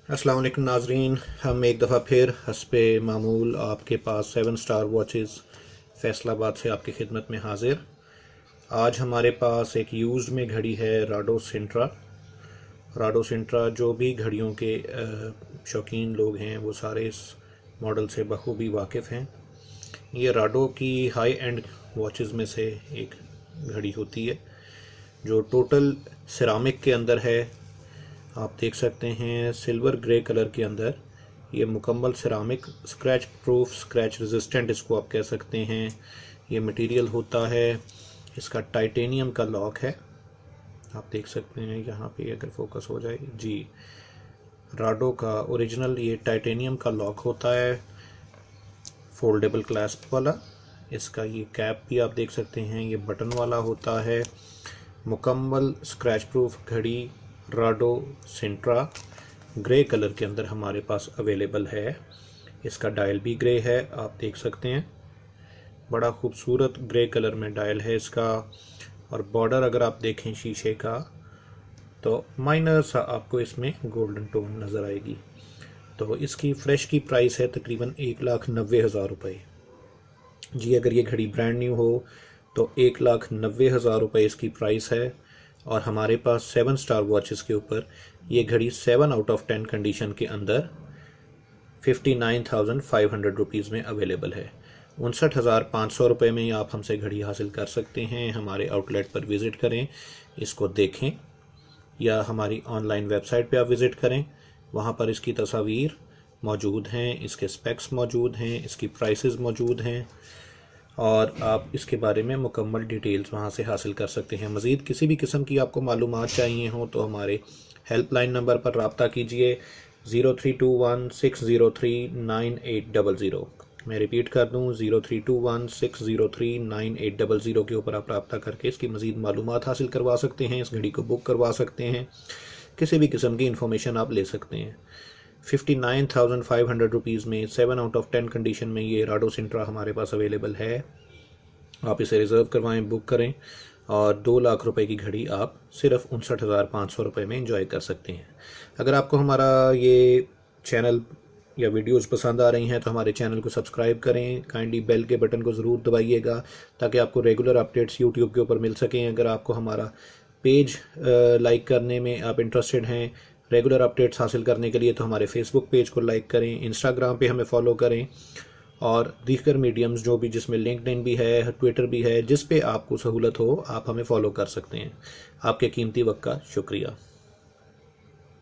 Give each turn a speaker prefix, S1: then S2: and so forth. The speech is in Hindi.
S1: अस्सलाम वालेकुम नाजरीन, हम एक दफ़ा फिर हस्बे मामूल आपके पास 7 स्टार वॉचेस फैसलाबाद से आपकी खिदमत में हाजिर। आज हमारे पास एक यूज्ड में घड़ी है राडो सिंट्रा। जो भी घड़ियों के शौकीन लोग हैं वो सारे इस मॉडल से बखूबी वाकिफ़ हैं। ये राडो की हाई एंड वॉचेस में से एक घड़ी होती है जो टोटल सिरामिक के अंदर है। आप देख सकते हैं सिल्वर ग्रे कलर के अंदर ये मुकम्मल ceramic, scratch proof, scratch resistant इसको आप कह सकते हैं, ये मटेरियल होता है। इसका टाइटेनियम का लॉक है, आप देख सकते हैं यहाँ पे अगर फोकस हो जाए जी। राडो का ओरिजिनल ये टाइटेनियम का लॉक होता है, फोल्डेबल क्लैस्प वाला। इसका ये कैप भी आप देख सकते हैं, ये बटन वाला होता है। मुकम्मल स्क्रैच प्रूफ घड़ी राडो सिंट्रा ग्रे कलर के अंदर हमारे पास अवेलेबल है। इसका डायल भी ग्रे है, आप देख सकते हैं, बड़ा खूबसूरत ग्रे कलर में डायल है इसका। और बॉर्डर अगर आप देखें शीशे का तो माइनर सा आपको इसमें गोल्डन टोन नज़र आएगी। तो इसकी फ़्रेश की प्राइस है तकरीबन 1,90,000 रुपये जी। अगर ये घड़ी ब्रांड न्यू हो तो 1,90,000 रुपये इसकी प्राइस है। और हमारे पास 7 स्टार वॉचेस के ऊपर ये घड़ी 7 आउट ऑफ 10 कंडीशन के अंदर 59,500 रुपीज़ में अवेलेबल है। 59,500 रुपये में आप हमसे घड़ी हासिल कर सकते हैं। हमारे आउटलेट पर विज़िट करें, इसको देखें, या हमारी ऑनलाइन वेबसाइट पे आप विज़िट करें, वहाँ पर इसकी तस्वीर मौजूद हैं, इसके स्पेक्स मौजूद हैं, इसकी प्राइसेस मौजूद हैं और आप इसके बारे में मुकम्मल डिटेल्स वहाँ से हासिल कर सकते हैं। मज़ीद किसी भी किस्म की आपको मालूमात चाहिए हों तो हमारे हेल्पलाइन नंबर पर रब्ता कीजिए 0321603980। मैं रिपीट कर दूँ 0321603980 के ऊपर आप रब्ता करके इसकी मज़ीद मालूमात हासिल करवा सकते हैं, इस घड़ी को बुक करवा सकते हैं, किसी भी किस्म की इंफॉर्मेशन आप ले सकते हैं। 59,500 रुपीज़ में 7 आउट ऑफ 10 कंडीशन में ये राडो सिंट्रा हमारे पास अवेलेबल है। आप इसे रिज़र्व करवाएं, बुक करें और 2 लाख रुपए की घड़ी आप सिर्फ 59,500 रुपये में एंजॉय कर सकते हैं। अगर आपको हमारा ये चैनल या वीडियोस पसंद आ रही हैं तो हमारे चैनल को सब्सक्राइब करें, काइंडली बेल के बटन को ज़रूर दबाइएगा ताकि आपको रेगुलर अपडेट्स यूट्यूब के ऊपर मिल सकें। अगर आपको हमारा पेज लाइक करने में आप इंटरेस्टेड हैं रेगुलर अपडेट्स हासिल करने के लिए तो हमारे फेसबुक पेज को लाइक करें, इंस्टाग्राम पे हमें फॉलो करें और दीगर मीडियम्स जो भी जिसमें लिंक्डइन भी है, ट्विटर भी है, जिस पे आपको सहूलत हो आप हमें फॉलो कर सकते हैं। आपके कीमती वक्त का शुक्रिया।